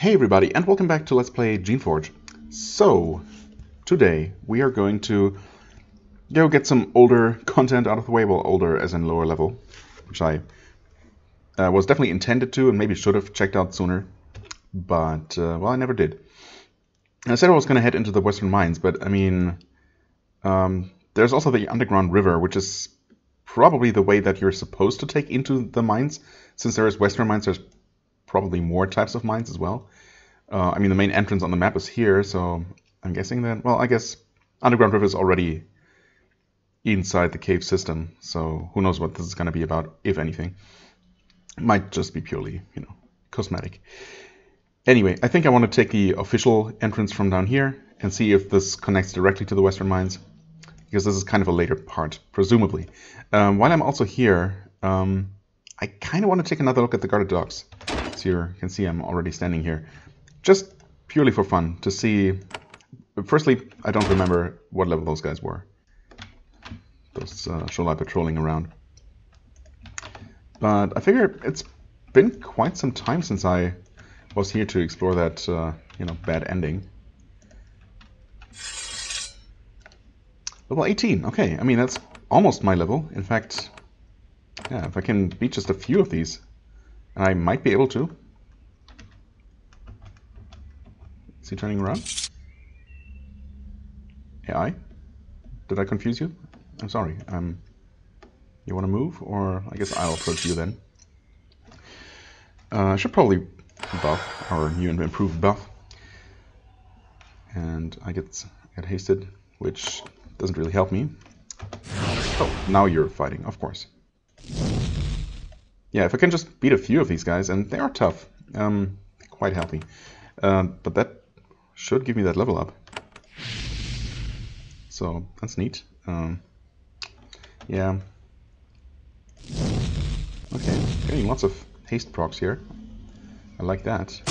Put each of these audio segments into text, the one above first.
Hey everybody, and welcome back to Let's Play Geneforge. So, today we are going to go get some older content out of the way, well, older as in lower level, which I was definitely intended to and maybe should have checked out sooner, but, well, I never did. I said I was going to head into the Western Mines, but, I mean, there's also the underground river, which is probably the way that you're supposed to take into the mines. Since there is Western Mines, there's probably more types of mines as well. I mean, the main entrance on the map is here, so I'm guessing that, well, I guess Underground River is already inside the cave system, so who knows what this is going to be about, if anything. It might just be purely, cosmetic. Anyway, I think I want to take the official entrance from down here and see if this connects directly to the Western Mines, because this is kind of a later part, presumably. While I'm also here, I kind of want to take another look at the guarded docks. So you can see I'm already standing here. Just purely for fun, to see... Firstly, I don't remember what level those guys were. Those Shoalhaul patrolling around. But I figure it's been quite some time since I was here to explore that, bad ending. Level 18, okay. I mean, that's almost my level. In fact, yeah, if I can beat just a few of these, and I might be able to. Is he turning around? AI? Did I confuse you? I'm sorry. You want to move? Or I guess I'll approach you then. I should probably buff our new and improved buff. And I get hasted, which doesn't really help me. Oh, now you're fighting, of course. Yeah, if I can just beat a few of these guys, and they are tough, quite healthy. But that should give me that level up. So, that's neat. Yeah. Okay, getting lots of haste procs here. I like that.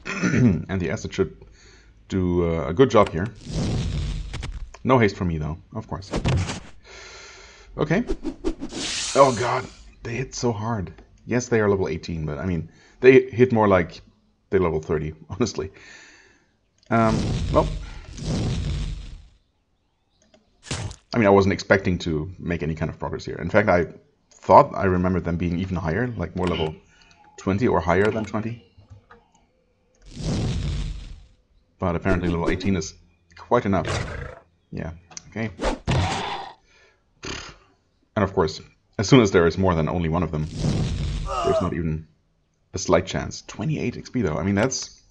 And the acid should do a good job here. No haste from me, though, of course. Okay. Oh god, they hit so hard. Yes, they are level 18, but I mean, they hit more like they're level 30, honestly. Well, I mean, I wasn't expecting to make any kind of progress here. In fact, I thought I remembered them being even higher, like more level 20 or higher than 20. But apparently level 18 is quite enough. Yeah, okay. And of course, as soon as there is more than only one of them, there's not even a slight chance. 28 XP though, I mean that's...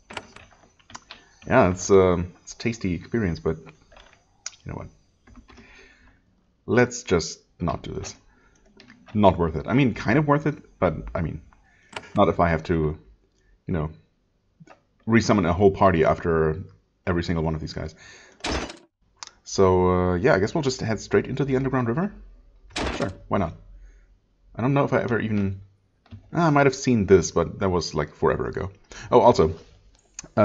Yeah, it's a tasty experience, but you know what? Let's just not do this. Not worth it. I mean, kind of worth it, but I mean, not if I have to, resummon a whole party after every single one of these guys. So, yeah, I guess we'll just head straight into the Underground River. Sure, why not? I don't know if I ever even... I might have seen this, but that was like forever ago. Oh, also,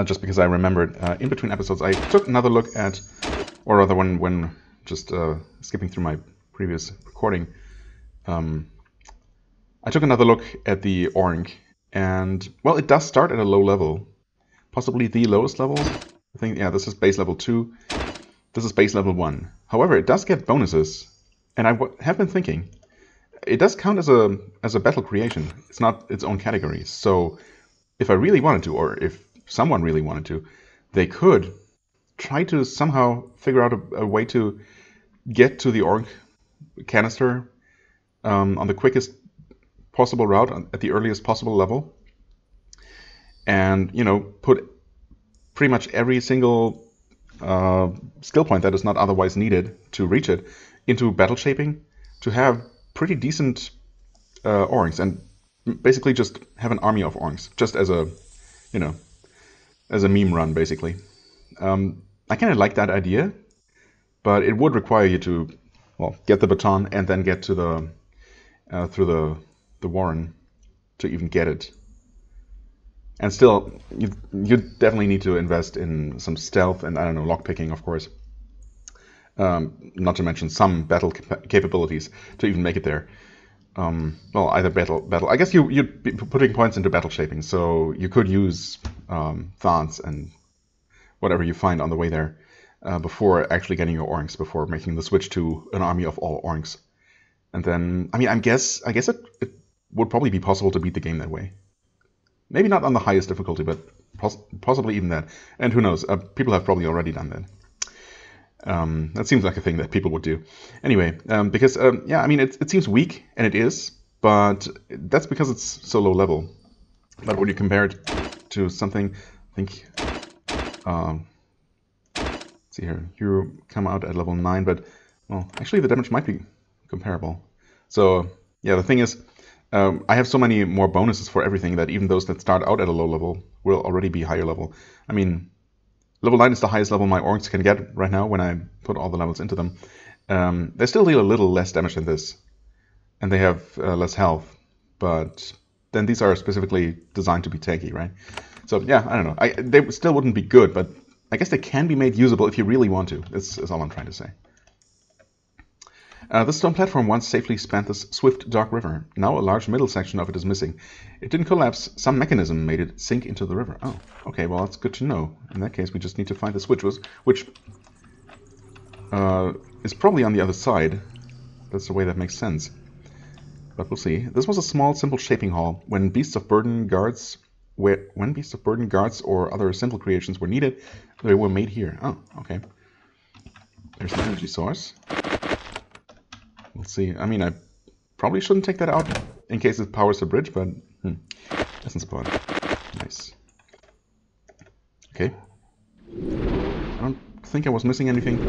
just because I remembered, in between episodes, I took another look at, or rather when just skipping through my previous recording, I took another look at the Ornk, and, well, it does start at a low level. Possibly the lowest level. I think, yeah, this is base level 2. This is base level 1. However, it does get bonuses, and I have been thinking, it does count as a battle creation. It's not its own category. So if I really wanted to, or if someone really wanted to, they could try to somehow figure out a way to get to the Ornk canister on the quickest possible route, at the earliest possible level, and, put pretty much every single skill point that is not otherwise needed to reach it into battle shaping to have pretty decent Ornks, and basically just have an army of Ornks, just as a, as a meme run, basically. I kind of like that idea, but it would require you to, well, get the baton and then get to the, through the Warren to even get it. And still, you definitely need to invest in some stealth and, I don't know, lockpicking, of course. Not to mention some battle capabilities to even make it there. well, either battle. I guess you'd be putting points into battle shaping, so you could use Thons and whatever you find on the way there before actually getting your Ornks, before making the switch to an army of all Ornks. And then, I mean, I guess it would probably be possible to beat the game that way. Maybe not on the highest difficulty, but possibly even that. And who knows? People have probably already done that. That seems like a thing that people would do. Anyway, because, yeah, I mean, it seems weak, and it is, but that's because it's so low level. But when you compare it to something, I think, let's see here, you come out at level 9, but, well, actually the damage might be comparable. So, yeah, the thing is, I have so many more bonuses for everything that even those that start out at a low level will already be higher level. I mean, level 9 is the highest level my Ornks can get right now when I put all the levels into them. They still deal a little less damage than this, and they have less health, but then these are specifically designed to be tanky, right? So yeah, I don't know. They still wouldn't be good, but I guess they can be made usable if you really want to. That's all I'm trying to say. This stone platform once safely spanned this swift, dark river. Now a large middle section of it is missing. It didn't collapse. Some mechanism made it sink into the river. Oh, okay, well, that's good to know. In that case, we just need to find the switch, which is probably on the other side. That's the way that makes sense. But we'll see. This was a small, simple shaping hall. When beasts of burden guards or other simple creations were needed, they were made here. Oh, okay. There's an energy source. We'll see. I mean, I probably shouldn't take that out in case it powers the bridge, but essence pod. Nice. Okay. I don't think I was missing anything.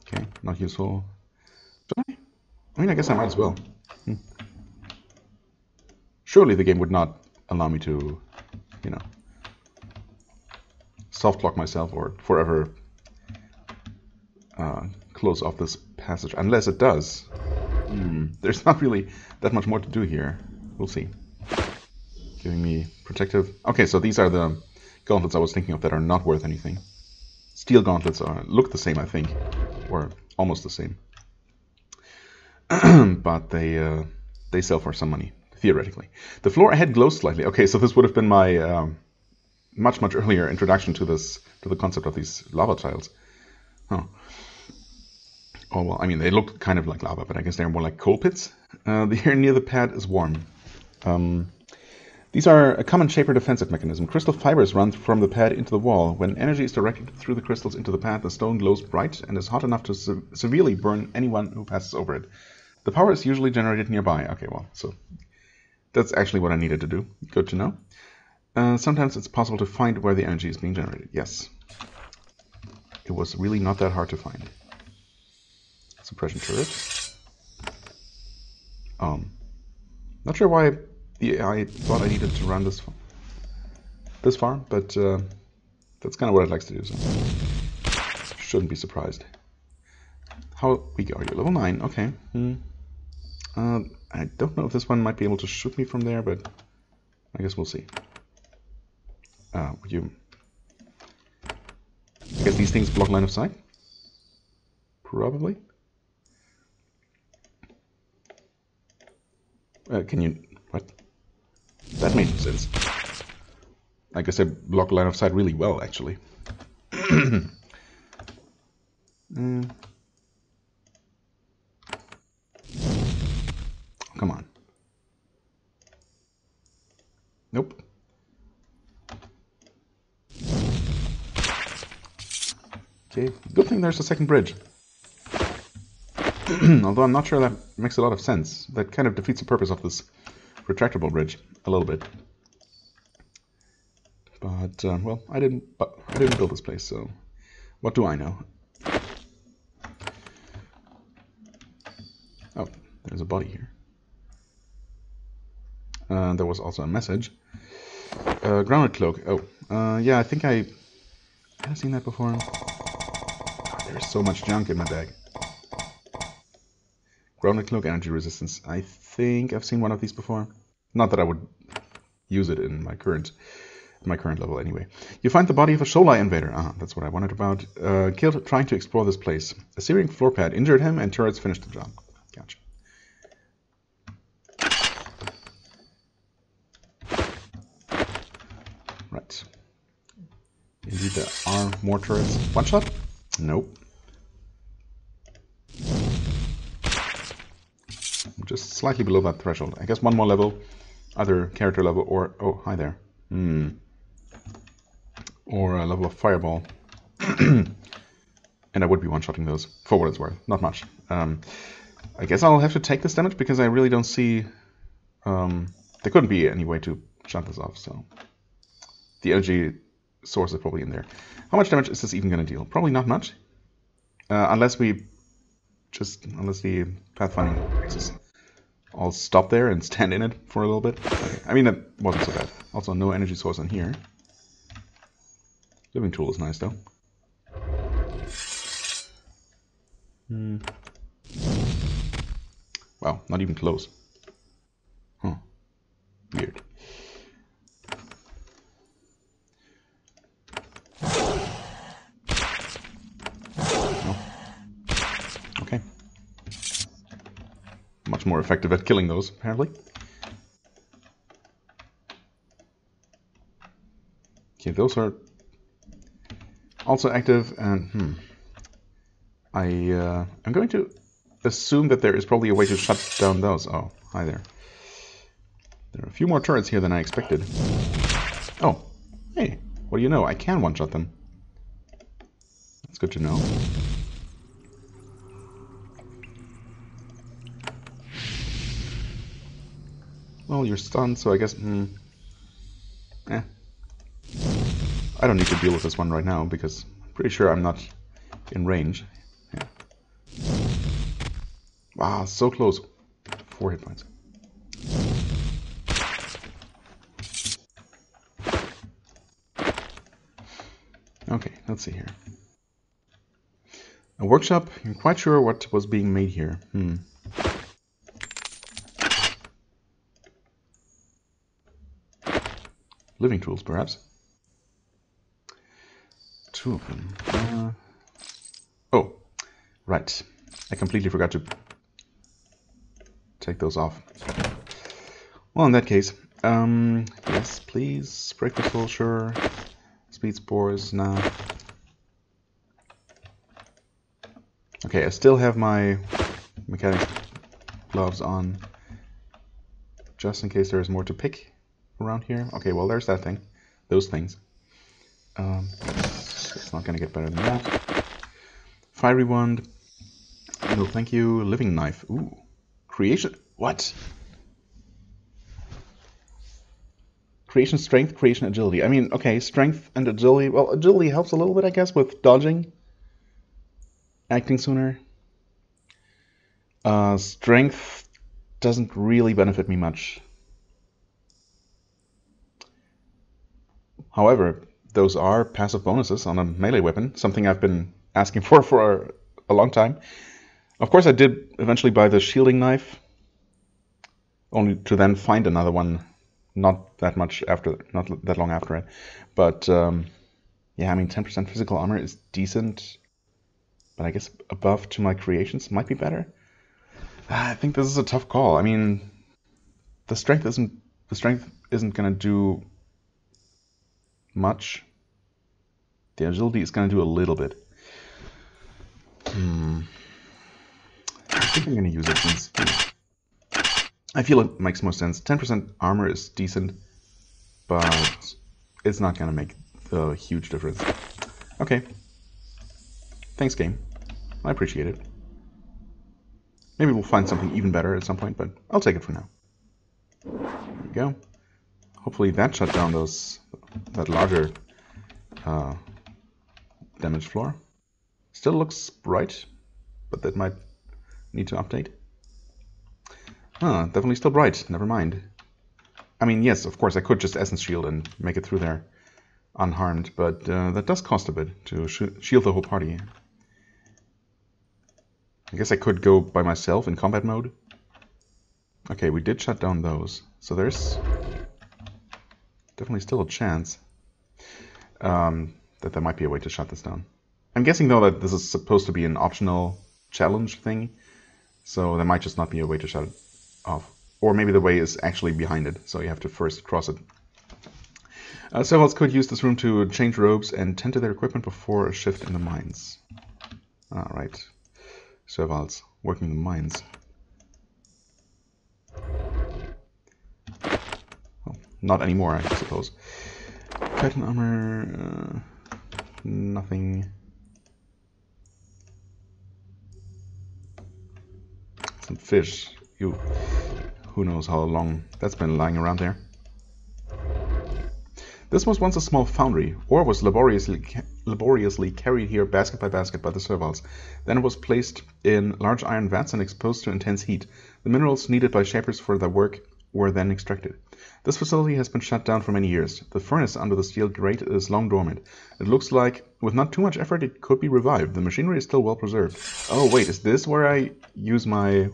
Okay, not useful. Should I? I mean, I guess I might as well. Surely the game would not allow me to, you know, soft lock myself or forever close off this passage, unless it does. There's not really that much more to do here. We'll see. Giving me protective. Okay, so these are the gauntlets I was thinking of that are not worth anything. Steel gauntlets look the same, I think, or almost the same, but they sell for some money theoretically. The floor ahead glows slightly. Okay, so this would have been my much earlier introduction to the concept of these lava tiles. Huh. Oh, well, I mean, they look kind of like lava, but I guess they're more like coal pits. The air near the pad is warm. These are a common shaper defensive mechanism. Crystal fibers run from the pad into the wall. When energy is directed through the crystals into the pad, the stone glows bright and is hot enough to severely burn anyone who passes over it. The power is usually generated nearby. Okay, well, so that's actually what I needed to do. Good to know. Sometimes it's possible to find where the energy is being generated. Yes. It was really not that hard to find. Suppression turret. Not sure why I thought I needed to run this far, but that's kind of what it likes to do, so shouldn't be surprised. How weak are you? Level 9, okay. I don't know if this one might be able to shoot me from there, but I guess we'll see. I guess these things block line of sight? Probably. Can you... what? That made sense. I guess I block line of sight really well, actually. Come on. Nope. Okay, good thing there's a second bridge. Although I'm not sure that makes a lot of sense. That kind of defeats the purpose of this retractable bridge a little bit. But well, I didn't build this place, so what do I know? Oh, there's a body here. There was also a message. Grounded cloak. Oh, yeah, I think have I seen that before? God, there's so much junk in my bag. Grounded cloak, energy resistance. I think I've seen one of these before. Not that I would use it in my current my current level anyway. You find the body of a Sholai invader. That's what I wondered about. Killed trying to explore this place. A Syrian floor pad injured him and turrets finished the job. Gotcha. Right. Indeed, there are more turrets. One shot? Nope. I'm just slightly below that threshold. I guess one more level, either character level or... Oh, hi there. Or a level of fireball. And I would be one-shotting those, for what it's worth. Not much. I guess I'll have to take this damage because I really don't see... there couldn't be any way to shut this off, so... The energy source is probably in there. How much damage is this even going to deal? Probably not much. Unless the pathfinding axes all stop there and stand in it for a little bit. Okay. I mean, that wasn't so bad. Also, no energy source in here. Living tool is nice, though. Wow, not even close. Huh. Weird. No. Okay. Much more effective at killing those, apparently. Okay, those are also active, and I'm going to assume that there is probably a way to shut down those. Oh, hi there. There are a few more turrets here than I expected. Oh, hey, what do you know? I can one-shot them. That's good to know. Well, you're stunned, so I guess... I don't need to deal with this one right now, because I'm pretty sure I'm not in range. Yeah. Wow, so close. 4 hit points. Okay, let's see here. A workshop. I'm quite sure what was being made here. Living tools, perhaps. 2 of them. Oh, right. I completely forgot to take those off. Well, in that case, yes, please. Break the soul, sure. Speed spores, nah. Okay, I still have my mechanics gloves on, just in case there's more to pick around here. Okay, well, there's that thing. Those things. It's not gonna get better than that. Fiery wand. No, thank you. Living knife. Ooh. Creation. What? Creation strength, creation agility. I mean, okay, strength and agility. Well, agility helps a little bit, I guess, with dodging. Acting sooner. Strength doesn't really benefit me much. However, those are passive bonuses on a melee weapon, something I've been asking for a long time. Of course, I did eventually buy the shielding knife, only to then find another one not that long after it. But yeah, I mean, 10% physical armor is decent, but I guess above to my creations might be better. I think this is a tough call. I mean, the strength isn't gonna do much. The agility is gonna do a little bit. I think I'm gonna use it since I feel it makes more sense. 10% armor is decent, but it's not gonna make a huge difference. Okay. Thanks, game. I appreciate it. Maybe we'll find something even better at some point, but I'll take it for now. There we go. Hopefully that shut down that larger damage floor. Still looks bright, but that might need to update. Definitely still bright. Never mind. I mean, yes, of course, I could just Essence Shield and make it through there unharmed, but that does cost a bit to shield the whole party. I guess I could go by myself in combat mode. Okay, we did shut down those, so there's definitely still a chance. that there might be a way to shut this down. I'm guessing, though, that this is supposed to be an optional challenge thing, so there might just not be a way to shut it off. Or maybe the way is actually behind it, so you have to first cross it. Servals could use this room to change robes and tend to their equipment before a shift in the mines. Alright. Servals, working the mines. Well, not anymore, I suppose. Titan armor... nothing. Some fish. Who knows how long that's been lying around there. This was once a small foundry. Ore was laboriously carried here basket by the servals. Then it was placed in large iron vats and exposed to intense heat. The minerals needed by shapers for their work were then extracted. This facility has been shut down for many years. The furnace under the steel grate is long dormant. It looks like, with not too much effort, it could be revived. The machinery is still well preserved. Oh wait, is this where I use my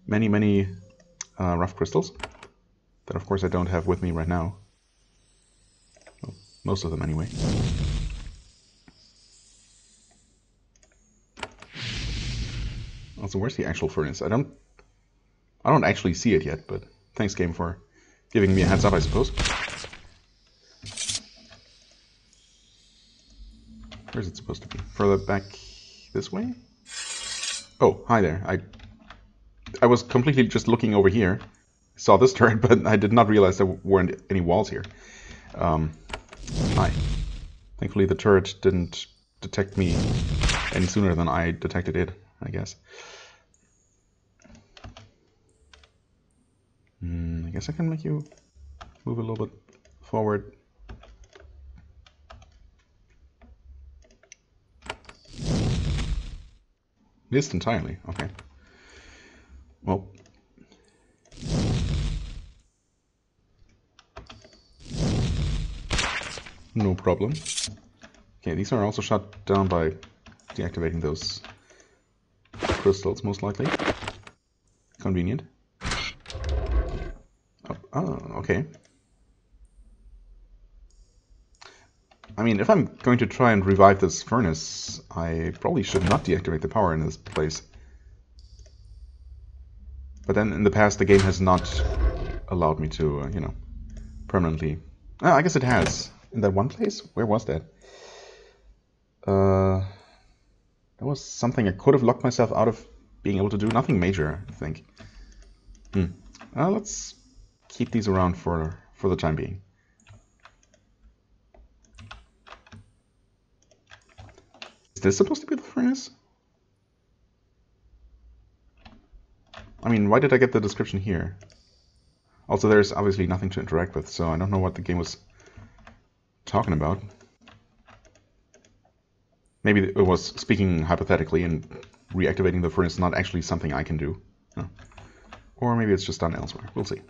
many rough crystals? That of course I don't have with me right now. Well, most of them anyway. Also, where's the actual furnace? I don't actually see it yet, but thanks game for giving me a heads up, I suppose. Where's it supposed to be? Further back this way? Oh, hi there. I was completely just looking over here. Saw this turret, but I did not realize there weren't any walls here. Hi. Thankfully the turret didn't detect me any sooner than I detected it, I guess. I guess I can make you move a little bit forward. Missed entirely, okay. Well. No problem. Okay, these are also shut down by deactivating those crystals, most likely. Convenient. Oh, okay. I mean, if I'm going to try and revive this furnace, I probably should not deactivate the power in this place. But then in the past, the game has not allowed me to, you know, permanently... Oh, I guess it has. In that one place? Where was that? That was something I could have locked myself out of being able to do. Nothing major, I think. Let's keep these around for the time being. Is this supposed to be the furnace? I mean, why did I get the description here? Also, there's obviously nothing to interact with, so I don't know what the game was talking about. Maybe it was speaking hypothetically and reactivating the furnace is not actually something I can do. Oh. Or maybe it's just done elsewhere. We'll see.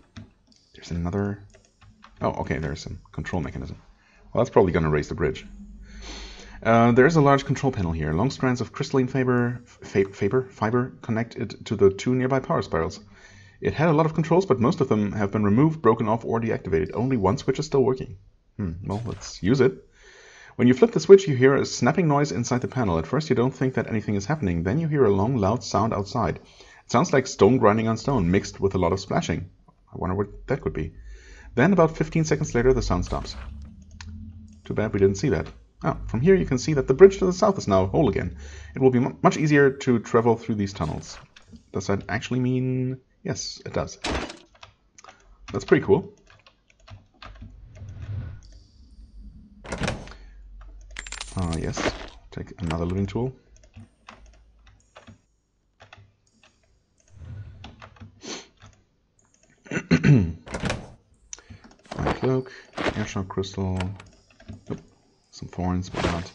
There's another... Oh, okay, there's some control mechanism. Well, that's probably going to raise the bridge. There's a large control panel here. Long strands of crystalline fiber connect it to the two nearby power spirals. It had a lot of controls, but most of them have been removed, broken off, or deactivated. Only one switch is still working. Well, let's use it. When you flip the switch, you hear a snapping noise inside the panel. At first, you don't think that anything is happening. Then you hear a long, loud sound outside. It sounds like stone grinding on stone, mixed with a lot of splashing. I wonder what that could be. Then, about 15 seconds later, the sound stops. Too bad we didn't see that. Oh, from here you can see that the bridge to the south is now whole again. It will be much easier to travel through these tunnels. Does that actually mean... Yes, it does. That's pretty cool. Yes, take another looting tool. Fine cloak, airshock crystal, some thorns, but not.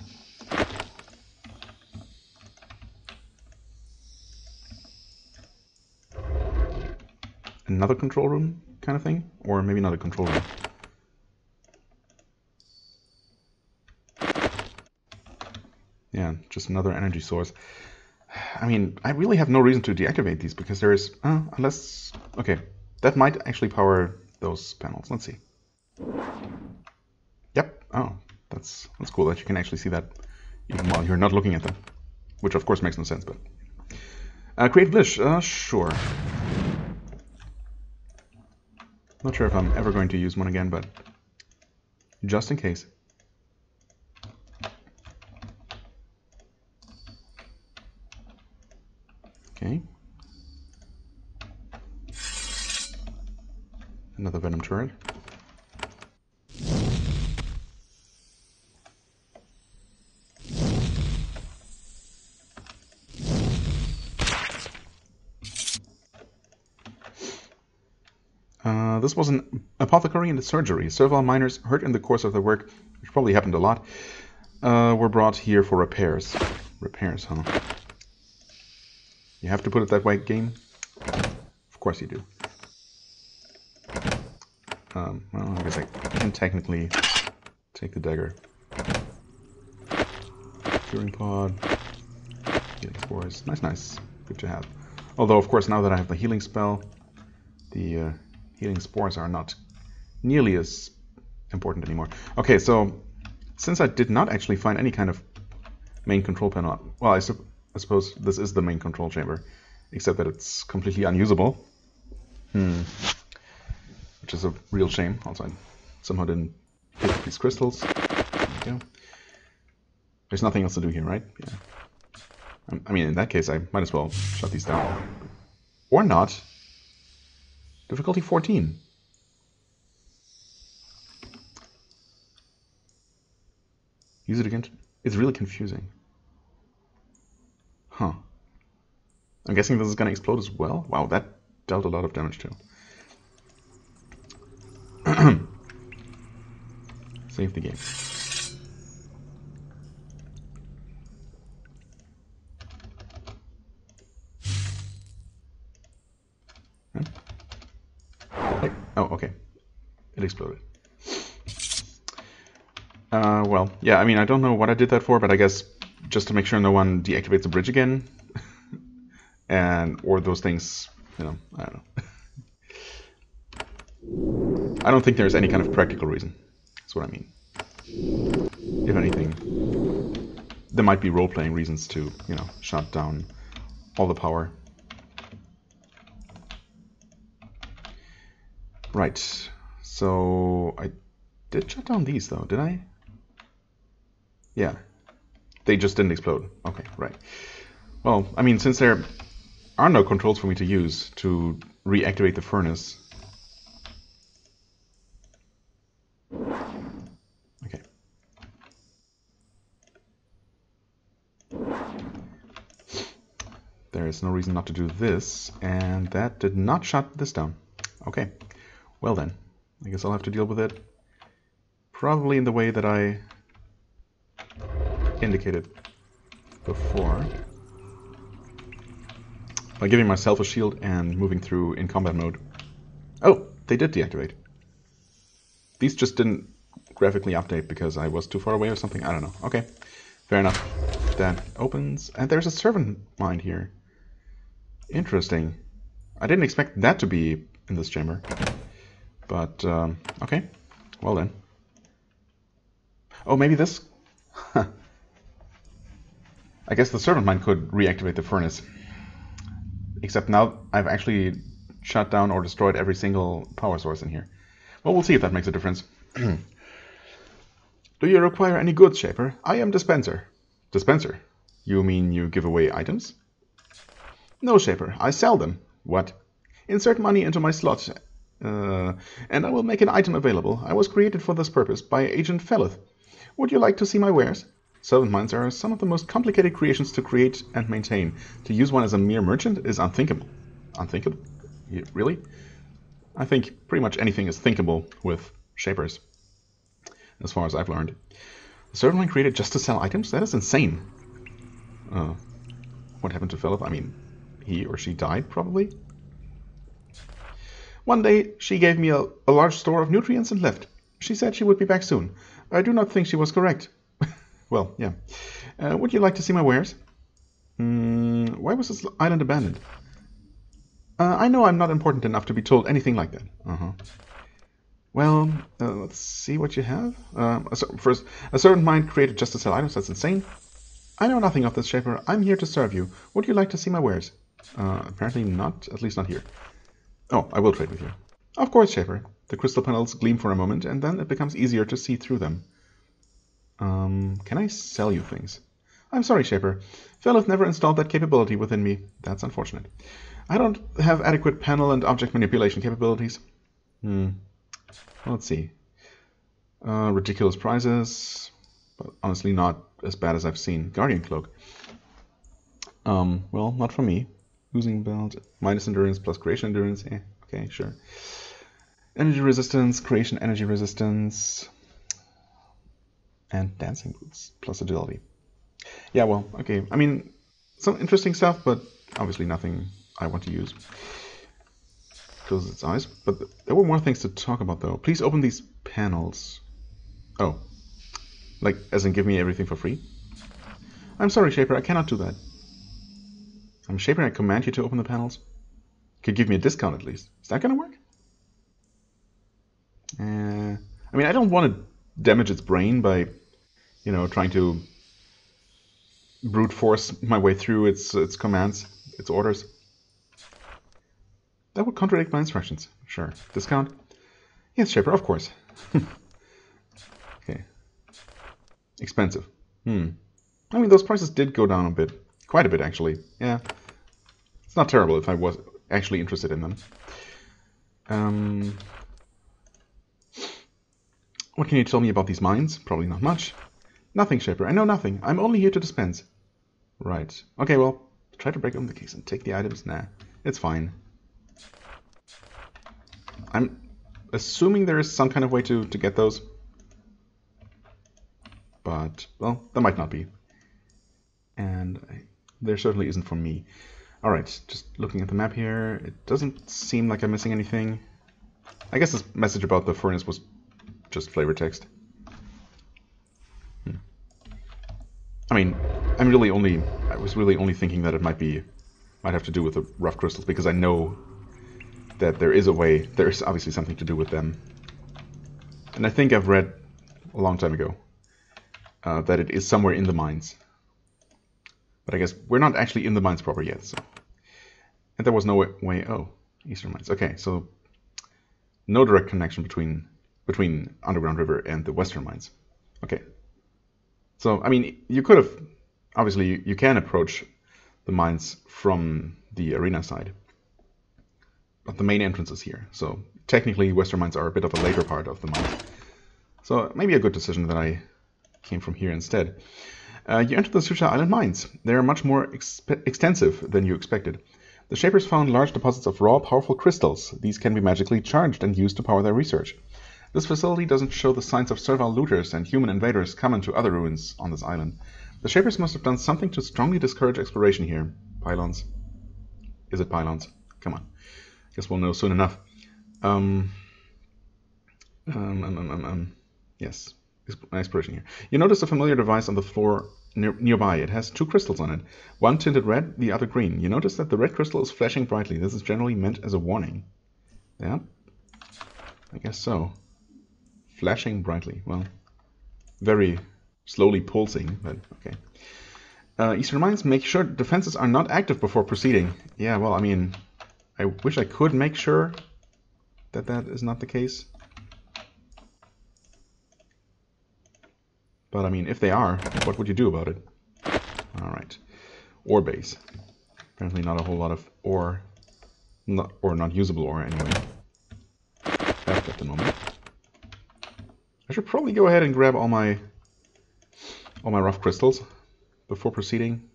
Another control room kind of thing? Or maybe not a control room. Yeah, just another energy source. I mean, I really have no reason to deactivate these because there is... unless... Okay, that might actually power those panels. Let's see. Yep. Oh, That's cool that you can actually see that even while you're not looking at them. Which of course makes no sense, but... Create Blish, sure. Not sure if I'm ever going to use one again, but just in case. Okay. Another Venom turret. This was an apothecary in the surgery. Servile miners hurt in the course of their work, which probably happened a lot, were brought here for repairs. Repairs, huh? You have to put it that way, game? Of course you do. Well, I guess I can technically take the dagger. Curing pod. Healing spores. Nice, nice. Good to have. Although, of course, now that I have the healing spell, the healing spores are not nearly as important anymore. Okay, so since I did not actually find any kind of main control panel, well, I suppose this is the main control chamber, except that it's completely unusable. Which is a real shame. Also, I somehow didn't pick up these crystals. There we go. There's nothing else to do here, right? Yeah. I mean, in that case, I might as well shut these down. Or not. Difficulty 14. Use it again. It's really confusing. Huh. I'm guessing this is going to explode as well? Wow, that dealt a lot of damage too. Save the game. Hey. Oh, okay. It exploded. Well, yeah, I mean, I don't know what I did that for, but I guess just to make sure no one deactivates the bridge again. Or those things, you know, I don't know. I don't think there's any kind of practical reason. That's what I mean. If anything, there might be role-playing reasons to, you know, shut down all the power. Right. So I did shut down these, though, did I? Yeah. They just didn't explode. Okay, right. Well, I mean, since there are no controls for me to use to reactivate the furnace. Okay. There is no reason not to do this, and that did not shut this down. Okay. Well then, I guess I'll have to deal with it probably in the way that I indicated before. By giving myself a shield and moving through in combat mode. Oh, they did deactivate. These just didn't graphically update because I was too far away or something. I don't know. Okay, fair enough. That opens, and there's a servant mine here. Interesting. I didn't expect that to be in this chamber. But, okay. Well then. Oh, maybe this? I guess the servant mine could reactivate the furnace. Except now I've actually shut down or destroyed every single power source in here. Well, we'll see if that makes a difference. Do you require any goods, Shaper? I am Dispenser. Dispenser? You mean you give away items? No, Shaper. I sell them. What? Insert money into my slot, and I will make an item available. I was created for this purpose by Agent Felith. Would you like to see my wares? Servant mines are some of the most complicated creations to create and maintain. To use one as a mere merchant is unthinkable. Unthinkable? Really? I think pretty much anything is thinkable with Shapers, as far as I've learned. A servant mine created just to sell items? That is insane. What happened to Philip? I mean, he or she died, probably? One day, she gave me a large store of nutrients and left. She said she would be back soon. I do not think she was correct. Well, yeah. Would you like to see my wares? Why was this island abandoned? I know I'm not important enough to be told anything like that. Well, let's see what you have. First, a servant mind created just to sell items. That's insane. I know nothing of this, Shaper. I'm here to serve you. Would you like to see my wares? Apparently not. At least not here. Oh, I will trade with you. Of course, Shaper. The crystal panels gleam for a moment, and then it becomes easier to see through them. Can I sell you things? I'm sorry, Shaper. Fellows never installed that capability within me. That's unfortunate. I don't have adequate panel and object manipulation capabilities. Let's see. Ridiculous prizes, but honestly not as bad as I've seen. Guardian Cloak. Well, not for me. Losing belt, minus endurance plus creation endurance. Okay, sure. Energy resistance, creation energy resistance, and dancing boots plus agility. Yeah, well, okay. I mean, some interesting stuff, but obviously nothing I want to use. Closes its eyes. But there were more things to talk about, though. Please open these panels. Oh. Like, as in give me everything for free? I'm sorry, Shaper, I cannot do that. I'm Shaper, I command you to open the panels. Could give me a discount, at least. Is that gonna work? I mean, I don't want to damage its brain by, you know, trying to brute force my way through its commands, its orders. That would contradict my instructions. Sure. Discount? Yes, Shaper, of course. Okay. Expensive. I mean, those prices did go down a bit. Quite a bit, actually. Yeah. It's not terrible if I was actually interested in them. What can you tell me about these mines? Probably not much. Nothing, Shaper. I know nothing. I'm only here to dispense. Right. Okay, well, try to break open the case and take the items. Nah, it's fine. I'm assuming there is some kind of way to get those. But, well, there might not be. And there certainly isn't for me. Alright, just looking at the map here, it doesn't seem like I'm missing anything. I guess this message about the furnace was just flavor text. I mean, I was really only thinking that it might have to do with the rough crystals, because I know that there is obviously something to do with them. And I think I've read a long time ago that it is somewhere in the mines. But I guess we're not actually in the mines proper yet, so. And there was no way, oh, Eastern Mines. Okay, so no direct connection between Underground River and the Western Mines. Okay. So, I mean, you could have, obviously, you can approach the mines from the arena side. But the main entrance is here. So, technically, Western Mines are a bit of a later part of the mines. So, maybe a good decision that I came from here instead. You entered the Susha Island mines. They are much more extensive than you expected. The Shapers found large deposits of raw, powerful crystals. These can be magically charged and used to power their research. This facility doesn't show the signs of servile looters and human invaders common to other ruins on this island. The Shapers must have done something to strongly discourage exploration here. Pylons. Is it pylons? Come on. Guess we'll know soon enough. Yes. Exploration here. You notice a familiar device on the floor nearby. It has two crystals on it. One tinted red, the other green. You notice that the red crystal is flashing brightly. This is generally meant as a warning. Yeah? I guess so. Flashing brightly. Well, very slowly pulsing, but okay. Eastern Mines, make sure defenses are not active before proceeding. Yeah, well, I mean, I wish I could make sure that that is not the case. But, I mean, if they are, what would you do about it? Alright. Ore base. Apparently not a whole lot of ore. Or not usable ore, anyway. Left at the moment. I should probably go ahead and grab all my rough crystals before proceeding.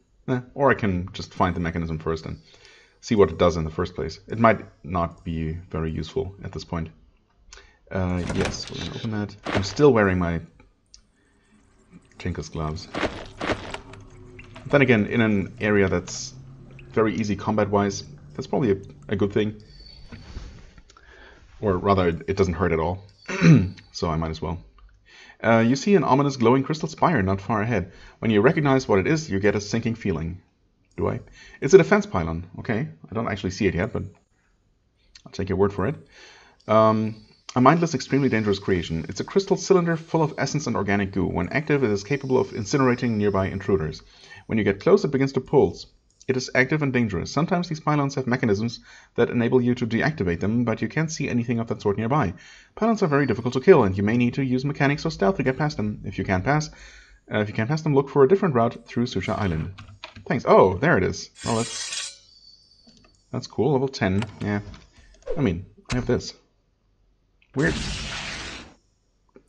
Or I can just find the mechanism first and see what it does in the first place. It might not be very useful at this point. Yes, we're going to open that. I'm still wearing my Tinker's gloves. Then again, in an area that's very easy combat-wise, that's probably a good thing. Or rather, it doesn't hurt at all. So I might as well. You see an ominous glowing crystal spire not far ahead. When you recognize what it is, you get a sinking feeling. Do I? It's a defense pylon. Okay, I don't actually see it yet, but I'll take your word for it. A mindless, extremely dangerous creation. It's a crystal cylinder full of essence and organic goo. When active, it is capable of incinerating nearby intruders. When you get close, it begins to pulse. It is active and dangerous. Sometimes these pylons have mechanisms that enable you to deactivate them, but you can't see anything of that sort nearby. Pylons are very difficult to kill, and you may need to use mechanics or stealth to get past them. If you can't pass them, look for a different route through Susha Island. Thanks. Oh, there it is. Well, that's cool. Level 10. Yeah. I mean, I have this. Weird.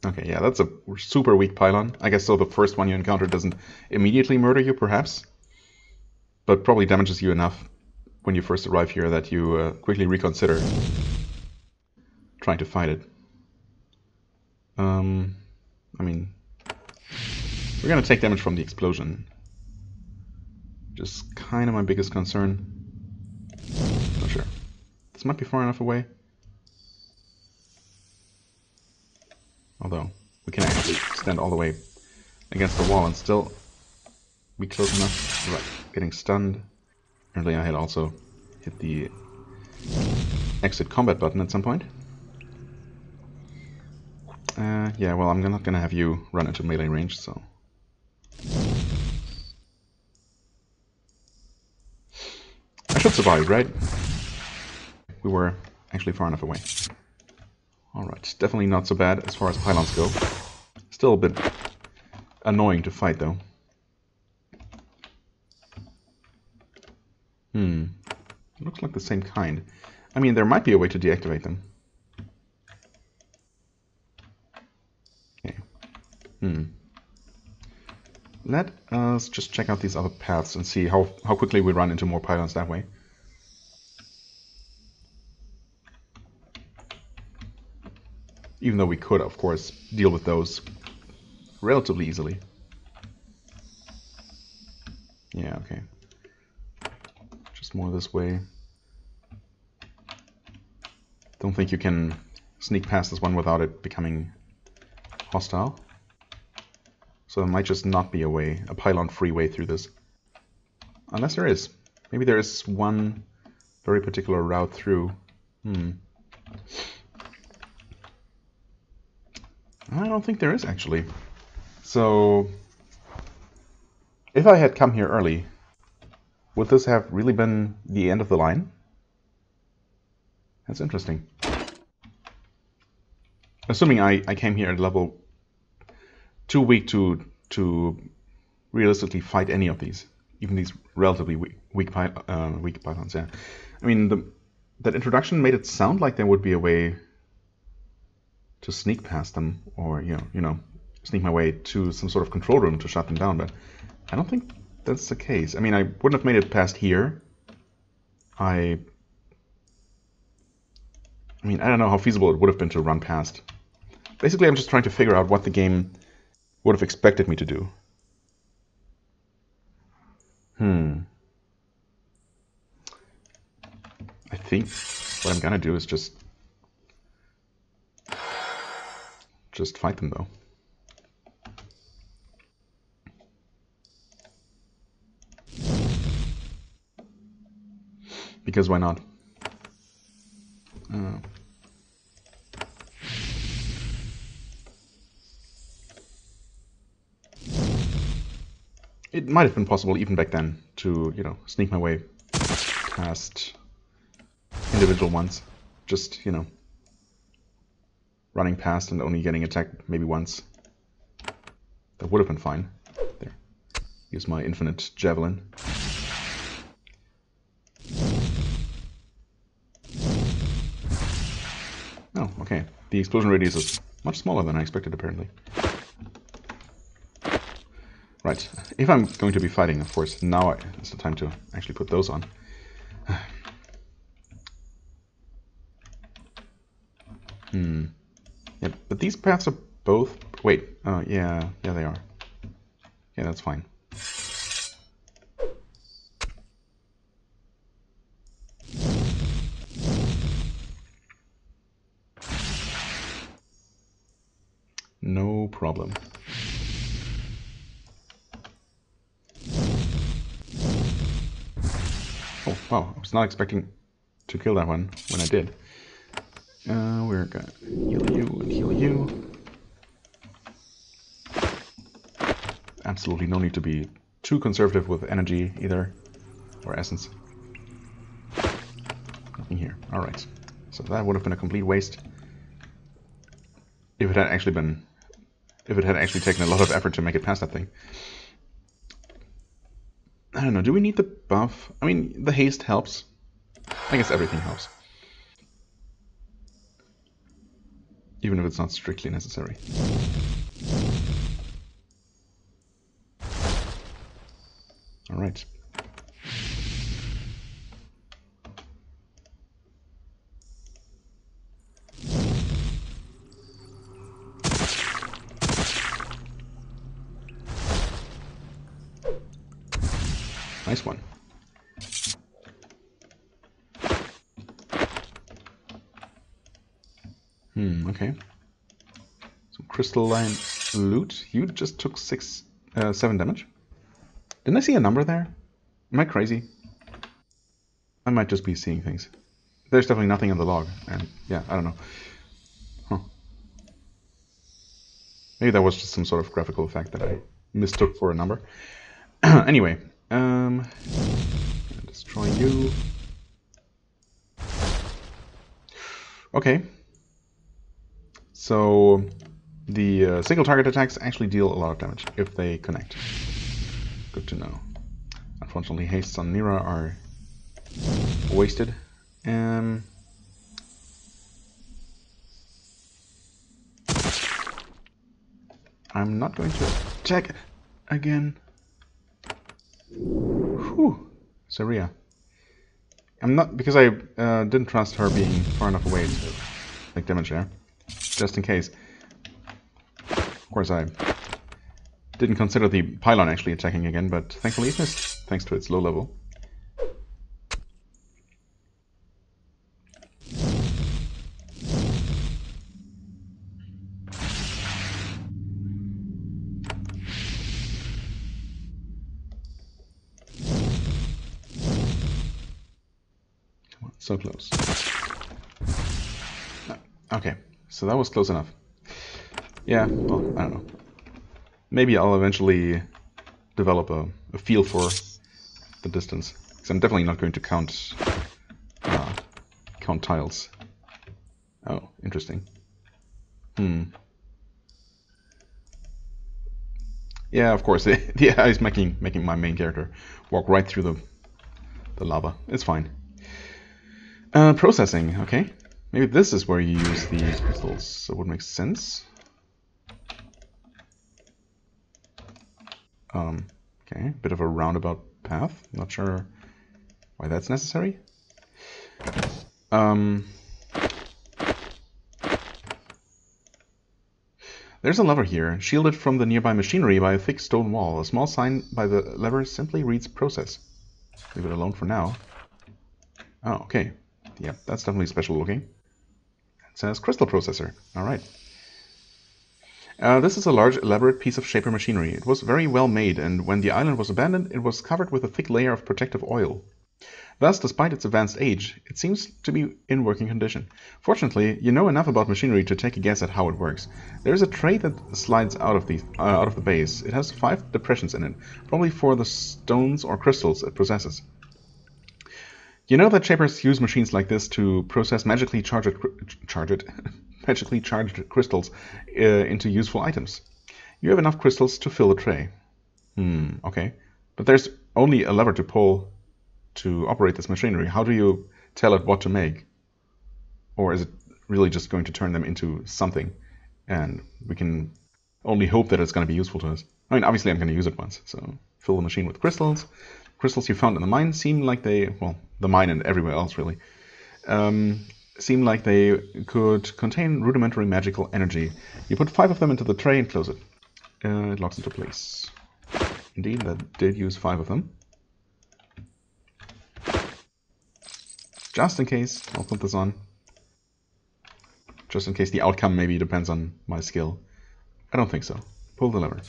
Okay, yeah, that's a super weak pylon. I guess so the first one you encounter doesn't immediately murder you, perhaps. But probably damages you enough when you first arrive here that you quickly reconsider trying to fight it. I mean, we're gonna take damage from the explosion. Just kind of my biggest concern. Not sure. This might be far enough away. Although, we can actually stand all the way against the wall and still be close enough. Right, getting stunned. Apparently I had also hit the exit combat button at some point. Yeah, well, I'm not gonna have you run into melee range, so... I should survive, right? We were actually far enough away. Alright, definitely not so bad as far as pylons go. Still a bit annoying to fight, though. Looks like the same kind. I mean, there might be a way to deactivate them. Okay. Let us just check out these other paths and see how quickly we run into more pylons that way. Even though we could, of course, deal with those relatively easily. Yeah, okay. Just more this way. Don't think you can sneak past this one without it becoming hostile. So there might just not be a pylon-free way through this. Unless there is. Maybe there is one very particular route through. I don't think there is, actually. So, if I had come here early, would this have really been the end of the line? That's interesting. Assuming I came here at level too weak to realistically fight any of these, even these relatively weak pylons. Yeah, I mean that introduction made it sound like there would be a way to sneak past them, or you know, sneak my way to some sort of control room to shut them down. But I don't think that's the case. I mean, I wouldn't have made it past here. I mean, I don't know how feasible it would have been to run past. Basically, I'm just trying to figure out what the game would have expected me to do. I think what I'm gonna do is just fight them, though. Because why not? It might have been possible even back then to, you know, sneak my way past individual ones. Just, you know, running past and only getting attacked maybe once. That would have been fine. There. Use my infinite javelin. Oh, okay. The explosion radius is much smaller than I expected, apparently. Right. If I'm going to be fighting, of course, now is the time to actually put those on. Yeah, but these paths are both... Wait. Yeah, they are. Yeah, that's fine. No problem. Oh, wow. I was not expecting to kill that one when I did. We're gonna heal you and heal you. Absolutely no need to be too conservative with energy either, or essence. Nothing here. Alright. So that would have been a complete waste. If it had actually been... If it had actually taken a lot of effort to make it past that thing. I don't know, do we need the buff? I mean, the haste helps. I guess everything helps. Even if it's not strictly necessary. Alright. Nice one. Okay. Some crystalline loot. You just took 7 damage. Didn't I see a number there? Am I crazy? I might just be seeing things. There's definitely nothing in the log, and yeah, I don't know. Huh. Maybe that was just some sort of graphical effect that I mistook for a number. Anyway, destroy you. Okay. So the single target attacks actually deal a lot of damage if they connect. Good to know. Unfortunately, hastes on Nira are wasted. I'm not going to attack again. Whew, Saria. I'm not, because I didn't trust her being far enough away to make damage there, just in case. Of course, I didn't consider the pylon actually attacking again, but thankfully it missed, thanks to its low level. So close. Okay, so that was close enough. Yeah, well, I don't know. Maybe I'll eventually develop a feel for the distance. Because I'm definitely not going to count tiles. Oh, interesting. Yeah, of course. The AI is making my main character walk right through the lava. It's fine. Processing, okay. Maybe this is where you use the crystals, so it would make sense. Okay, bit of a roundabout path. Not sure why that's necessary. There's a lever here, shielded from the nearby machinery by a thick stone wall. A small sign by the lever simply reads process. Leave it alone for now. Oh, okay. Yeah, that's definitely special looking. It says crystal processor. Alright. This is a large, elaborate piece of Shaper machinery. It was very well made, and when the island was abandoned, it was covered with a thick layer of protective oil. Thus, despite its advanced age, it seems to be in working condition. Fortunately, you know enough about machinery to take a guess at how it works. There is a tray that slides out of the base. It has 5 depressions in it, probably for the stones or crystals it possesses. You know that Shapers use machines like this to process magically charged crystals into useful items. You have enough crystals to fill the tray. Okay. But there's only a lever to pull to operate this machinery. How do you tell it what to make? Or is it really just going to turn them into something? And we can only hope that it's going to be useful to us. I mean, obviously I'm going to use it once. So fill the machine with crystals. Crystals you found in the mine seem like they, well, the mine and everywhere else really, seem like they could contain rudimentary magical energy. You put 5 of them into the tray and close it. It locks into place. Indeed, that did use 5 of them. Just in case, I'll put this on. Just in case the outcome maybe depends on my skill. I don't think so. Pull the lever.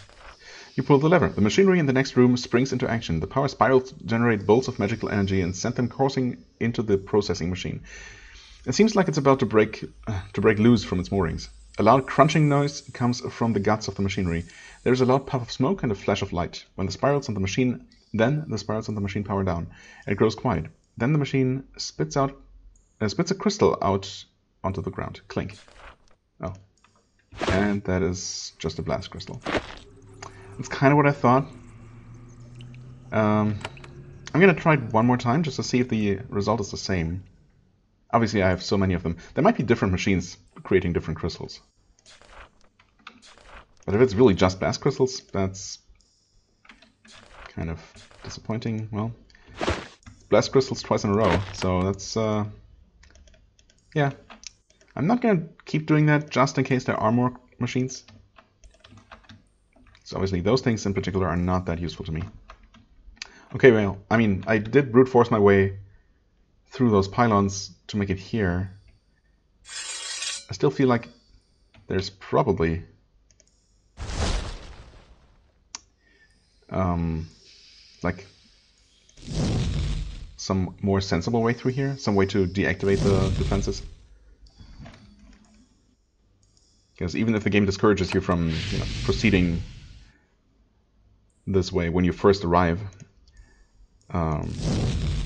You pull the lever. The machinery in the next room springs into action. The power spirals generate bolts of magical energy and send them coursing into the processing machine. It seems like it's about to break loose from its moorings. A loud crunching noise comes from the guts of the machinery. There is a loud puff of smoke and a flash of light. Then the spirals on the machine power down. It grows quiet. Then the machine spits a crystal out onto the ground. Clink. Oh. And that is just a blast crystal. That's kind of what I thought. I'm going to try it one more time just to see if the result is the same. Obviously, I have so many of them. There might be different machines creating different crystals. But if it's really just blast crystals, that's kind of disappointing. Well, blast crystals twice in a row, so that's, yeah. I'm not going to keep doing that just in case there are more machines. So obviously those things in particular are not that useful to me. Okay, well, I mean, I did brute force my way through those pylons to make it here. I still feel like there's probably like some more sensible way through here, some way to deactivate the defenses. Because even if the game discourages you from proceeding this way when you first arrive,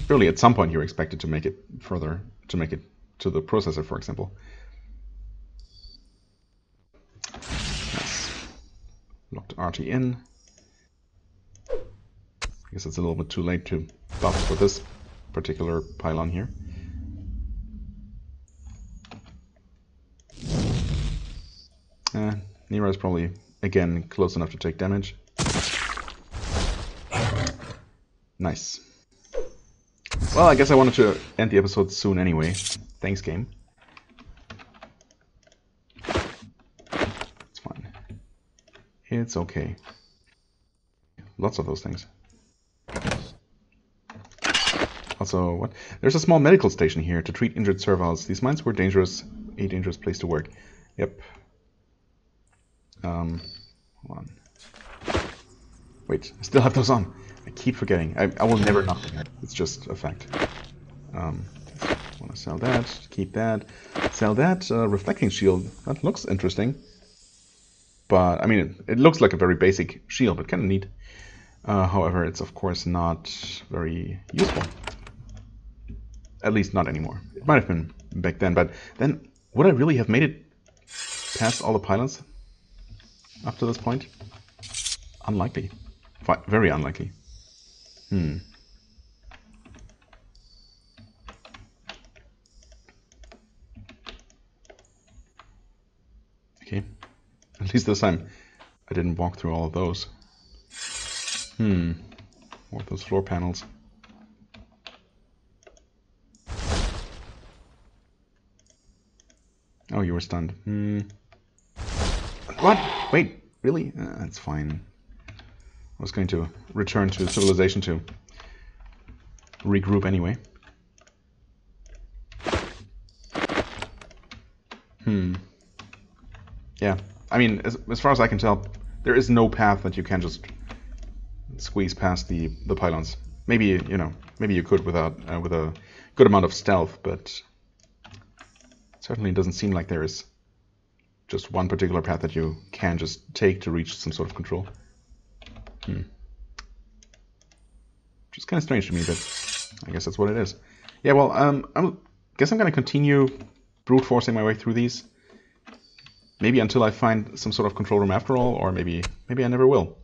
surely at some point you're expected to make it further, to make it to the processor, for example. Nice. Locked RT in. I guess it's a little bit too late to buff for this particular pylon here. Nero is probably, again, close enough to take damage. Nice. Well, I guess I wanted to end the episode soon anyway. Thanks, game. It's fine. It's okay. Lots of those things. Also, what? There's a small medical station here to treat injured serviles. These mines were dangerous, a dangerous place to work. Yep. Hold on. Wait, I still have those on. I keep forgetting. I will never not forget. It's just a fact. Want to sell that, keep that. Sell that reflecting shield. That looks interesting. But, I mean, it looks like a very basic shield, but kind of neat. However, it's of course not very useful. At least not anymore. It might have been back then, but then would I really have made it past all the pylons up to this point? Unlikely. Very unlikely. Okay. At least this time I didn't walk through all of those. More of those floor panels. Oh, you were stunned. What? Wait, really? That's fine. I was going to return to civilization to regroup anyway. Yeah, I mean, as far as I can tell, there is no path that you can just squeeze past the pylons. Maybe, maybe you could without with a good amount of stealth, but certainly it doesn't seem like there is just one particular path that you can just take to reach some sort of control. Which is kind of strange to me, but I guess that's what it is. Yeah, well, I guess I'm going to continue brute forcing my way through these. Maybe until I find some sort of control room after all, or maybe I never will.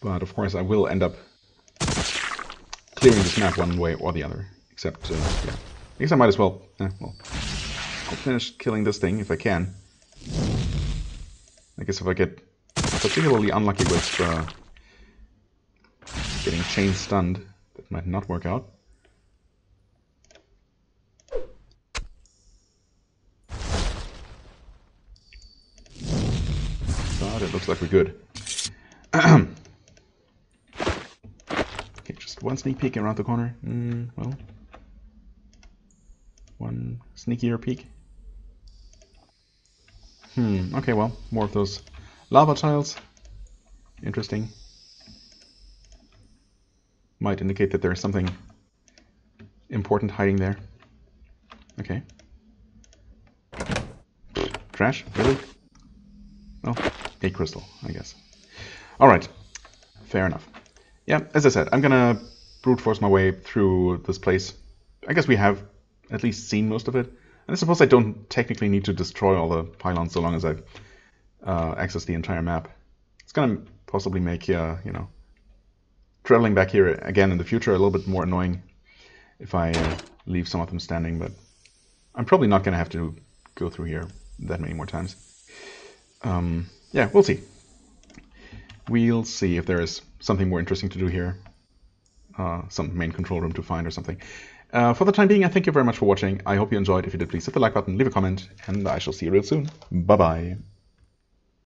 But of course I will end up clearing this map one way or the other. Except, yeah. I guess I might as well, well, I'll finish killing this thing if I can. I guess if I get particularly unlucky with getting chain stunned, that might not work out. But it looks like we're good. Okay, just one sneak peek around the corner. Well, one sneakier peek. Okay, well, more of those lava tiles. Interesting. might indicate that there's something important hiding there. Okay. Trash? Really? Well, a crystal, I guess. Alright. Fair enough. Yeah, as I said, I'm gonna brute force my way through this place. I guess we have at least seen most of it. And I suppose I don't technically need to destroy all the pylons so long as I access the entire map. It's gonna possibly make, you know, traveling back here again in the future a little bit more annoying if I leave some of them standing, but I'm probably not gonna have to go through here that many more times. Yeah, we'll see. We'll see if there is something more interesting to do here. Some main control room to find or something. For the time being, I thank you very much for watching. I hope you enjoyed. If you did, please hit the like button, leave a comment, and I shall see you real soon. Bye-bye.